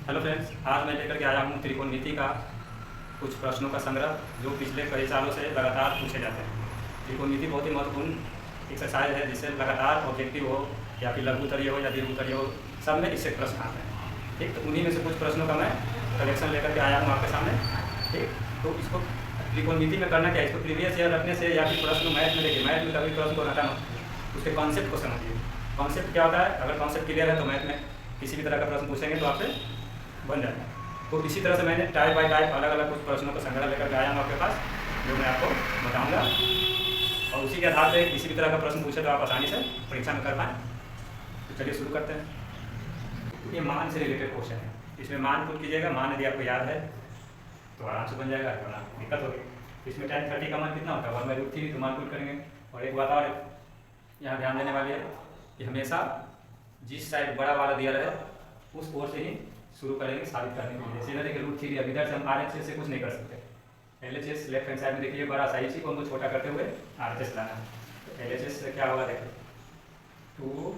Hello friends, आज मैं लेकर के आया हूँ त्रिकोणमिति का कुछ प्रश्नों का संग्रह जो पिछले कई सालों से लगातार पूछे जाते हैं। त्रिकोणमिति बहुत ही महत्वपूर्ण एक्सरसाइज है जिससे लगातार ऑब्जेक्टिव हो या फिर लघु उत्तरीय हो या दीर्घ उत्तरीय हो, सब में इससे प्रश्न आते हैं। ठीक, तो उन्हीं में से कुछ प्रश्नों का मैं कलेक्शन लेकर के आया हूँ आपके सामने। ठीक, तो इसको त्रिकोणमिति में करना क्या है, इसको प्रीवियस ईयर रखने से या फिर प्रश्न मैथ में देखिए, मैथ में कभी प्रश्न को हटाना, उसके कॉन्सेप्ट को समझिए। कॉन्सेप्ट क्या होता है, अगर कॉन्सेप्ट क्लियर है तो मैथ में किसी भी तरह का प्रश्न पूछेंगे तो आपसे बन जाता है। तो इसी तरह से मैंने टाइप बाय टाइप अलग अलग कुछ प्रश्नों का संग्रह लेकर के आया हूँ आपके पास, जो मैं आपको बताऊंगा, और उसी के आधार पर किसी भी तरह का प्रश्न पूछे तो आप आसानी से परीक्षा में कर पाएँ। तो चलिए शुरू करते हैं। ये मान से रिलेटेड क्वेश्चन है, इसमें मान पुट कीजिएगा। मान यदि आपको याद है तो आराम से बन जाएगा, वरना दिक्कत होगी। इसमें tan 30 का मान कितना होता है, 1/√3, तो मान पुट करेंगे। और एक बात और यहाँ ध्यान देने वाली है कि हमेशा जिस साइड बड़ा वाला दिया रहे उस ओर से ही शुरू करेंगे साबित करने के लिए। जैसे ना देखिए √3, अब इधर से हम RHS से कुछ नहीं कर सकते। LHS लेफ्ट हैंड साइड में देखिए बड़ा सा, इसी को हमको छोटा करते हुए RHS लाना है। तो LHS से क्या होगा देखिए, 2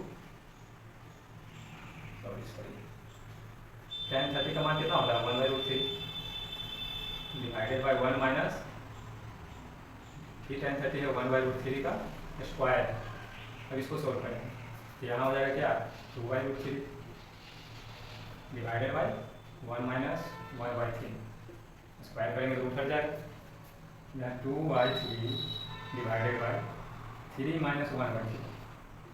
tan 30 का मान कितना होता है, 1/√3 डिवाइडेड बाई 1 माइनस 3 tan 30 है 1/√3 का स्क्वायर। अब इसको सोल्व करेंगे तो यहाँ हो जाएगा क्या, 2/√3 डिवाइडेड बाई 1 माइनस 1/3। स्क्वायर करेंगे रूट हट जाएगा, यहाँ 2/3 डिवाइडेड बाई 3 माइनस 1/3।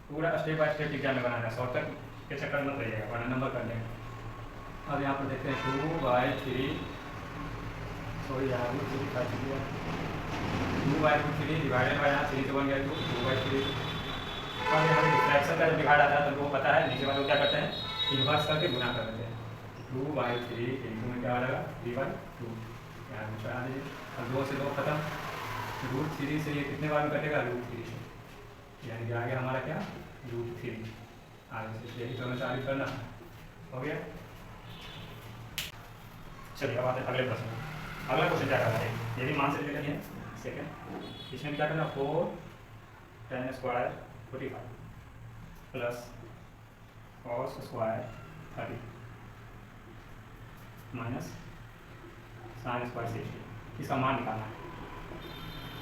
पूरा स्टेप बाय स्टेप एग्जाम में बनाना है, शॉर्टकट के चक्कर मत रहिएगा वरना नंबर कर देंगे। अब यहाँ पर देखते हैं 2/3, सॉरी यहाँ √3 का 2/√3 डिवाइडेड बाई, यहाँ 3 से 1 गया 2/3। अब यहाँ पर फ्रैक्शन का जब डिवाइड आता है तो वो पता है, नीचे वाले क्या करते हैं, इन्वर्स करके गुना कर देते हैं। 2/3 इंटू में क्या आ जाएगा 3/2, यहाँ कुछ बना दीजिए। अब 2 से 2 खत्म, √3 से ये कितने बार में कटेगा, √3 से, यानी कि आगे हमारा क्या, √3। आगे से यही तो हमें साबित करना हो गया। चलिए अब आते हैं अगले प्रश्न। अगला क्वेश्चन क्या करना है, ये भी मान से रिलेटेड है। सेकेंड, इसमें क्या करना, 4 tan square 45 plus cos square 30 minus sin square 60, इसका मान निकालना है,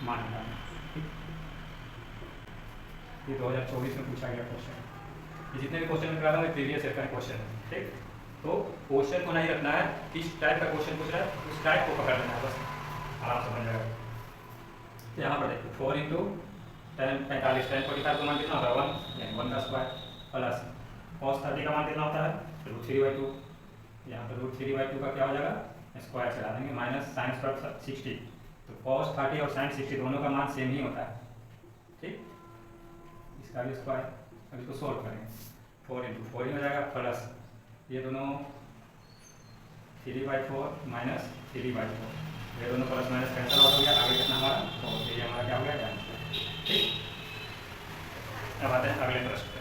मान निकालना है। ये 2024 में पूछा गया क्वेश्चन है। ये जितने भी क्वेश्चन निकाला हूँ प्रीवियस ईयर का क्वेश्चन है। ठीक, तो क्वेश्चन को नहीं रखना है, किस टाइप का क्वेश्चन पूछ रहा है उस टाइप को पकड़ लेना है, बस आराम से बन जाएगा। तो यहाँ पर देखिए 4 इंटू tan 45, tan 45 का मान कितना होता है 1, यानी 1 का स्क्वायर, प्लस cos 30 का मान कितना होता है √3/2, यहाँ पर √3/2 का क्या हो जाएगा स्क्वायर चला देंगे, माइनस sin स्क्वायर 60। तो cos 30 और sin 60 दोनों का मान सेम ही होता है। ठीक, इसका भी स्क्वायर। अब इसको सोल्व करेंगे, 4 इंटू 4 ही हो जाएगा, प्लस ये दोनों 3/4 माइनस 3/4, ये दोनों प्लस माइनस कैंसिल आउट हो गया। आगे कितना हमारा, तो ये हमारा क्या हो गया आंसर। ठीक, अब आते हैं अगले प्रश्न पे।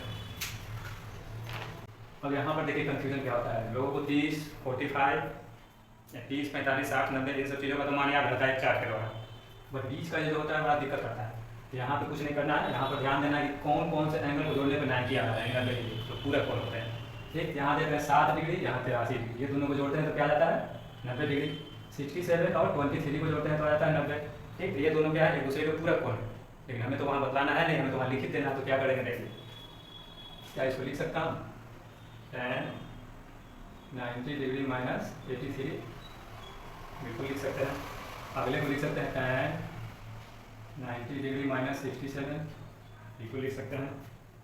अब यहाँ पर देखिए कंफ्यूजन क्या होता है, लोगों को 30, 45 या 30, 45, 60, 90 इन सब चीज़ों का तो मान याद रहता है चार्ट के द्वारा, बट बीच का जो होता है बड़ा दिक्कत करता है। तो यहाँ पे कुछ नहीं करना है, यहाँ पर ध्यान देना है कि कौन कौन से एंगल को जोड़ने पर 90 आ रहा है, 90 डिग्री तो पूरा कौन होता है। ठीक, यहाँ देख रहे हैं 7 डिग्री, यहाँ 83 डिग्री, ये दोनों को जोड़ते हैं तो क्या जाता है 90 डिग्री। 67 और 23 को जोड़ते हैं तो आ जाता है 90। ठीक, तो ये दोनों क्या है, एक दूसरे के पूरक कोण है, लेकिन हमें तो वहाँ बताना है नहीं, हमें तो वहाँ लिखित देना है। तो क्या करेंगे देखिए, क्या इसको लिख सकता हूँ, tan 90 डिग्री माइनस 83, बिल्कुल लिख सकते हैं। अगले को लिख सकते हैं tan 90 डिग्री माइनस 67, बिल्कुल लिख सकते हैं।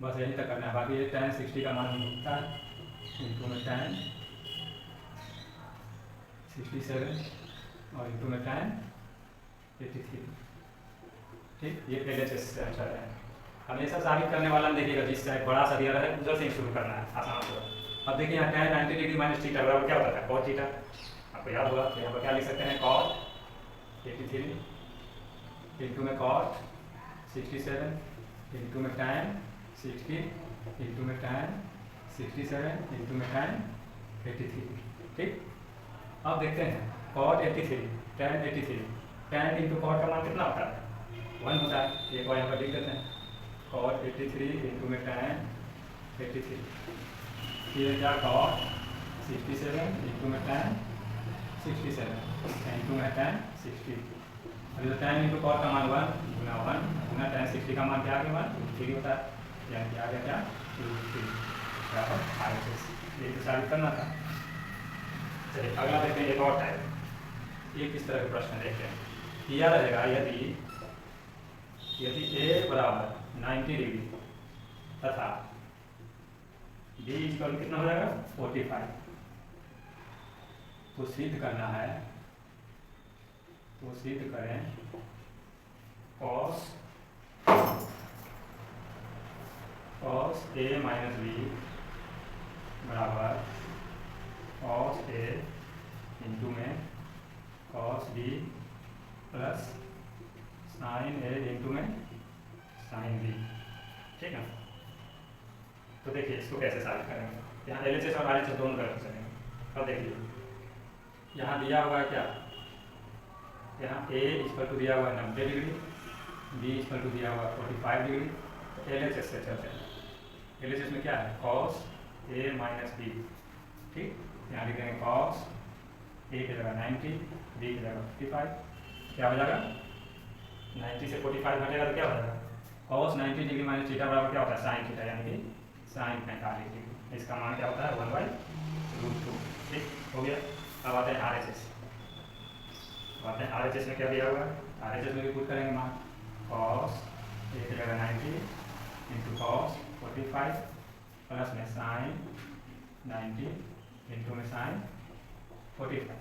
बस यही तक करना है, बाकी ये tan 60 का मान होता है इंटू में tan 67 और इंटू में tan 83। ठीक, ये LHS से आंसर है। हमेशा साबित करने वाला में देखिएगा जिस साइड बड़ा सा दिया रहा है उधर से ही शुरू करना है, आसान होगा। अब देखिए यहाँ tan 90 डिग्री माइनस थीटा बराबर क्या होता है cos थीटा, आपको याद होगा। तो यहाँ पर क्या लिख सकते हैं, cos 83 इंटू में cos 67 इंटू में tan 60 इंटू में tan 67 इंटू में tan 83। ठीक, अब देखते हैं cot 83 tan 83, tan into cot का मान कितना होता है 1 होता है। एक बार यहाँ पर लिख देते हैं, cot 83 इंटू में tan 83, ये क्या cot 67 इंटू में tan 67 इंटू में tan 60। अभी तो tan इंटू कॉट का मान 1 गुना tan 60 का मान क्या आ गया, 3 होता है, यानी कि आ गया क्या, √3 बराबर RHS। ये तो साबित करना था। चलिए अगला देखते हैं, एक और टाइप। ये किस तरह के प्रश्न देखते हैं। किया रहेगा यदि a बराबर 90 डिग्री तथा b इक्वल कितना हो जाएगा 45, तो सिद्ध करना है, तो सिद्ध करें cos a माइनस b बराबर cos a इंटू में cos b plus sin a into में sin b। ठीक है, तो देखिए इसको कैसे साबित करेंगे। यहाँ LHS और RHS दोनों तरफ चलेंगे। अब देखिए यहाँ दिया हुआ है क्या, यहाँ a इक्वल टू दिया हुआ है 90 डिग्री, b इक्वल टू दिया हुआ है 45 डिग्री। तो LHS से चलते हैं। LHS में क्या है, cos a माइनस b। ठीक, यहाँ लिख देंगे cos a की जगह 90, b की जगह 55। क्या हो जाएगा, 90 से 45 घटेगा तो क्या हो जाएगा, cos 90 डिग्री माइनस थीटा बराबर क्या होता है, साइन थीटा, यानी कि साइन 45 डिग्री। इसका मान क्या होता है 1/√2। ठीक हो गया। अब आते हैं RHS। आते हैं RHS में क्या दिया हुआ है, RHS में भी पुट करेंगे मान, cos a की जगह 90 इंटू cos 45 प्लस में साइन 90 इंटू में साइन 45।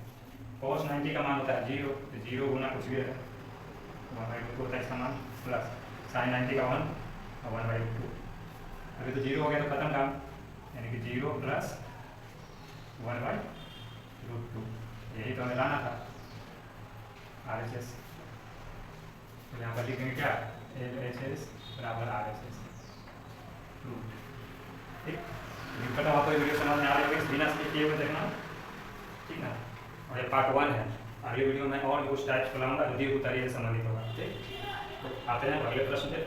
cos 90 का मान होता है 0, तो 0 गुना कुछ भी है 1/2 होता है इसका मान, प्लस साइन 90 का 1 और 1/2। अभी तो 0 हो गया तो खत्म काम, यानी कि 0 प्लस 1/√2। यही तो हमें लाना था RHS। तो यहाँ पर लिखेंगे क्या, LHS बराबर RHS रूट। ठीक, पता आपको वीडियो समझ में आ रही होगी, बिना स्किप किए हुए देखना। ठीक ना, और ये पार्ट 1 है। अगले वीडियो में और कुछ टाइप्स को लाऊंगा जो दीर्घ तरीके से संबंधित होगा। ठीक, तो आते हैं अगले प्रश्न पे।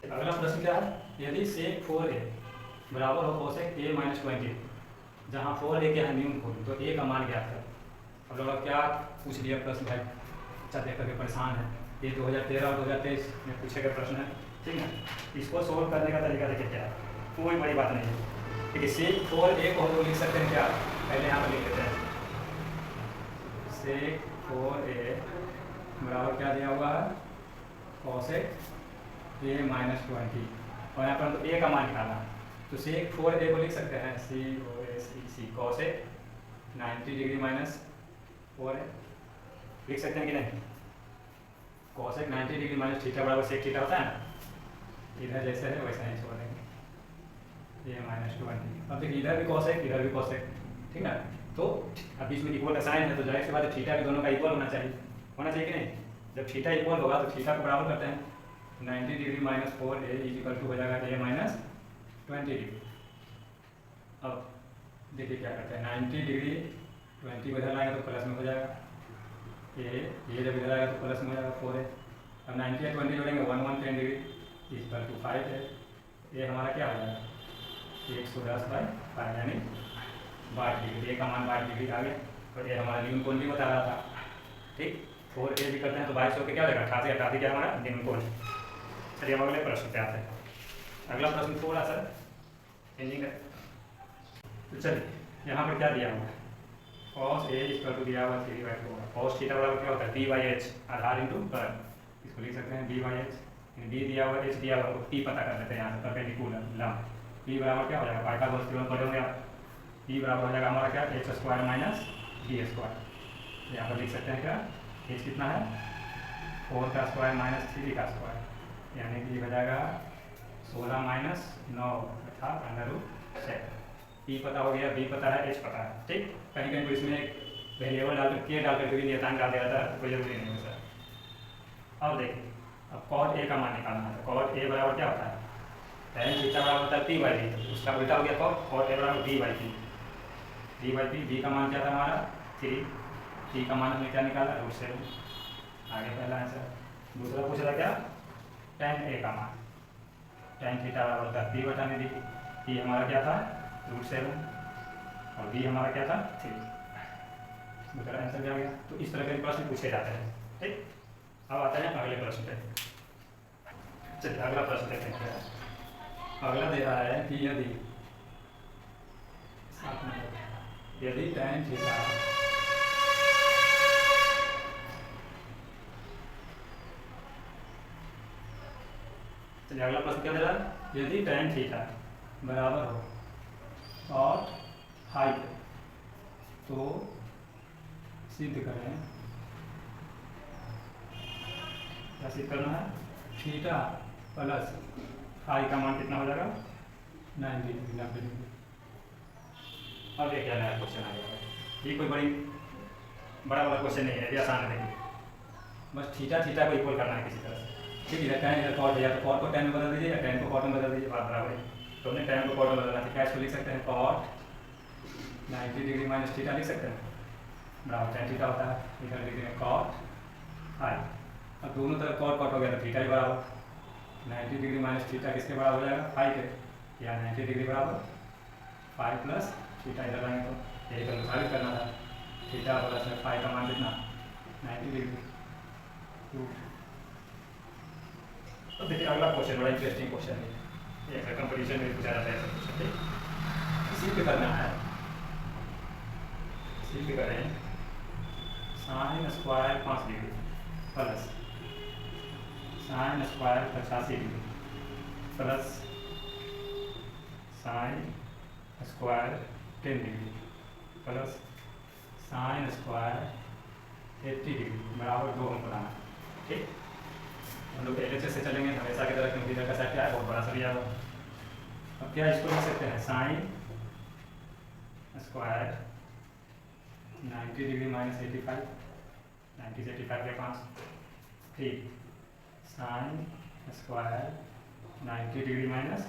अगला प्रश्न क्या है, यदि sec 4a बराबर हो cosec a माइनस 20, जहाँ 4a क्या है न्यून खोल, तो a का मान ज्ञात है। अब लोग क्या पूछ लिया प्रश्न भाई, अच्छा देख करके परेशान है। ये 2013 और 2023 में पूछे गए प्रश्न है। ठीक है, इसको सोल्व करने का तरीका देखिए क्या है, कोई बड़ी बात नहीं है। ठीक है, sec 4a को हम लोग लिख सकते हैं क्या, पहले यहाँ पर लिख लेते हैं, sec 4a बराबर क्या दिया हुआ है, cosec a माइनस 20, और यहाँ पर तो a का मान निकालना है, तो sec 4a को लिख सकते हैं COSEC cosec 90 degree minus 4a। लिख सकते हैं कि नहीं, cosec 90 डिग्री माइनस थीटा बराबर sec थीटा होता है ना, इधर जैसे है वैसा ही छोड़ देंगे a माइनस 20। अब देखिए इधर भी cosec इधर भी cosec, ठीक है, तो अब इसमें इक्वल का साइन है, तो जाहिर सी बात है थीटा भी दोनों का इक्वल होना चाहिए कि नहीं। जब थीटा इक्वल होगा तो थीटा को बराबर करते हैं, 90 degree minus 4a equal to हो जाएगा a माइनस 20 डिग्री। अब देखिए क्या करते हैं, 90 डिग्री 20 को इधर लाएगा तो प्लस में हो जाएगा, ये जब इधर आएगा तो प्लस में हो जाएगा 4a। अब 90 और 20 जोड़ेंगे 110 डिग्री इक्वल टू 5 है। ये हमारा क्या हो जाएगा 110/5 यानी 22 डिग्री। a का मान 22 डिग्री आ गया, और ये हमारा न्यून कोण भी बता रहा था। ठीक, 4a भी करते हैं तो 22 होकर क्या हो जाएगा 88 क्या हमारा न्यून कोण। चलिए हम अगले प्रश्न पे आते हैं। अगला प्रश्न थोड़ा सा चेंजिंग है, तो चलिए यहाँ पर क्या दिया हुआ है, cos a इक्वल टू दिया हुआ 3/4, cos थीटा बराबर क्या होता है b/h, आधार इंटू कर्ल, इसको लिख सकते हैं b/h। b दिया हुआ h दिया हुआ, p पता कर लेते हैं यहाँ से, परपेंडिकुलर लंब, p बराबर क्या हो जाएगा, पाइथागोरस थ्योरम पढ़े होंगे आप, p बराबर हो जाएगा हमारा क्या h² माइनस b²। यहाँ पर लिख सकते हैं क्या, h कितना है 4 का स्क्वायर माइनस 3 का स्क्वायर, यानी कि हो जाएगा 16 माइनस 9 अर्थात √7। p पता हो गया, b पता है, h पता है। ठीक, कहीं कहीं इसमें एक वेरिएबल डाल के डाल करके भी नियतांक डाल दिया जाता है, कोई जरूरी नहीं है सर। अब देखिए, अब cot a का मान निकालना है, cot a बराबर क्या होता है, tan थीटा बराबर होता है p/d, उसका उल्टा हो गया cot a बराबर b/p। b का मान क्या था हमारा 3, t का मान हमने क्या निकाला √7। आगे पहला आंसर। दूसरा पूछ रहा क्या, tan a का मान, tan थीटा बराबर होता है p/d, p हमारा क्या था √7, और बी हमारा क्या था 3। मेरा आंसर भी आ गया। तो इस तरह के प्रश्न पूछे जाते हैं। ठीक, अब आते हैं अगले प्रश्न पे। चलिए अगला प्रश्न देखते हैं क्या है। अगला दे रहा है कि यदि tan थीटा चलिए अगला प्रश्न क्या दे रहा है, यदि tan थीटा बराबर हो cot हाइट तो सिद्ध करें, क्या सिद्ध करना है, थीटा प्लस फाई का मान कितना हो जाएगा 90 डिग्री। अब एक नया क्वेश्चन आ गया है। ये कोई बड़ा क्वेश्चन नहीं है, ये आसान है। बस थीटा को इक्वल करना है किसी तरह से। ठीक है, tan इधर कॉट है, या तो कॉट को tan में बदल दीजिए या tan को कॉट में बदल दीजिए, बात बराबर है। तो हमने tan को कॉट में बदलना है, क्या इसको लिख सकते हैं कॉट 90 डिग्री माइनस थीटा लिख सकते हैं, बराबर tan थीटा होता है। इधर लिख देंगे कॉट फाई। अब दोनों तरफ कॉट हो गया तो थीटा ही बराबर 90 डिग्री माइनस थीटा किसके बराबर हो जाएगा 5 के, या 90 डिग्री बराबर 5 प्लस थीटा इधर लाएंगे तो यही तो साबित करना था। थीटा प्लस में 5 का मान कितना 90 डिग्री। तो देखिए अगला क्वेश्चन बड़ा इंटरेस्टिंग क्वेश्चन है, ये कंपटीशन में पूछा जाता है ऐसा क्वेश्चन। ठीक, इसी पे करना है, इसी पे करें sine square 5 degree plus sine square 85 degree plus sine square 10 degree plus sine square 80 degree बराबर 2 हमको लाना है। ठीक, हम लोग LHS से चलेंगे हमेशा की तरह, क्योंकि इधर का सेट क्या है बहुत बड़ा सा दिया हुआ। अब क्या इसको लिख सकते हैं साइन स्क्वायर 90 डिग्री माइनस 85, 90 से 85 के 5, ठीक, साइन स्क्वायर 90 डिग्री माइनस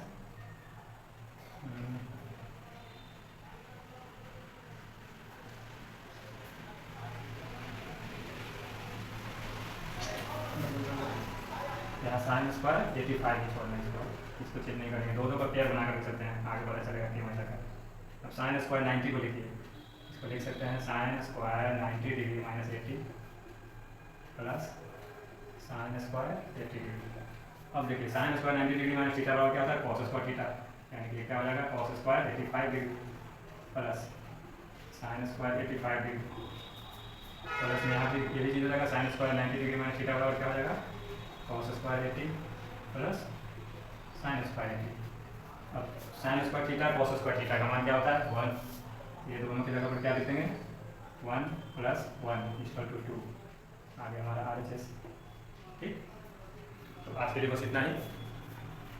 यहाँ साइन स्क्वायर 85 ही छोड़ना है, इसको चेंज नहीं करेंगे, दो का पेयर बनाकर लिख सकते हैं, आगे पता चलेगा कि वैसा का। अब साइन स्क्वायर 90 को लिखिए, इसको लिख सकते हैं sine square 90 degree minus 80 plus sine square 80 degree. अब देखिए sine square 90 degree minus theta बराबर क्या होता है कॉस स्क्वायर थीटा, यानी कि क्या हो जाएगा cos square 85 degree plus sine square 85 degree plus में यहाँ पे ये भी चीज़ हो जाएगा sine square 90 degree minus theta बराबर क्या हो जाएगा cos square 80 plus sine square 80। अब sine square theta cos square theta का मान क्या होता है 1, ये दोनों की जगह पर क्या लिख देंगे 1 प्लस 1 इक्वल टू 2, आगे हमारा RHS। ठीक, तो आज के लिए बस इतना ही।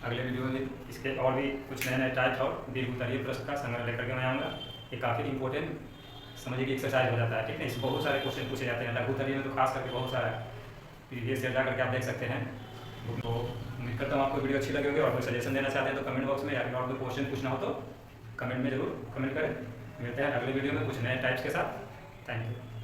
अगले वीडियो में इसके और भी कुछ नए टाइप्स और दीर्घ उत्तरीय प्रश्न का संग्रह लेकर के मैं आऊँगा। ये काफ़ी इंपॉर्टेंट समझिए कि एक्सरसाइज हो जाता है। ठीक है, इसमें बहुत सारे क्वेश्चन पूछे जाते हैं, लघु उत्तरीय में तो खास करके बहुत सारा प्रीवियस ईयर जा करके आप देख सकते हैं। तो उम्मीद करता हूँ आपको वीडियो अच्छी लगी होगी, और कोई सजेशन देना चाहते हैं तो कमेंट बॉक्स में, या फिर और कोई क्वेश्चन पूछना हो तो कमेंट में जरूर कमेंट करें। मिलते हैं अगले वीडियो में कुछ नए टाइप्स के साथ। Thank you.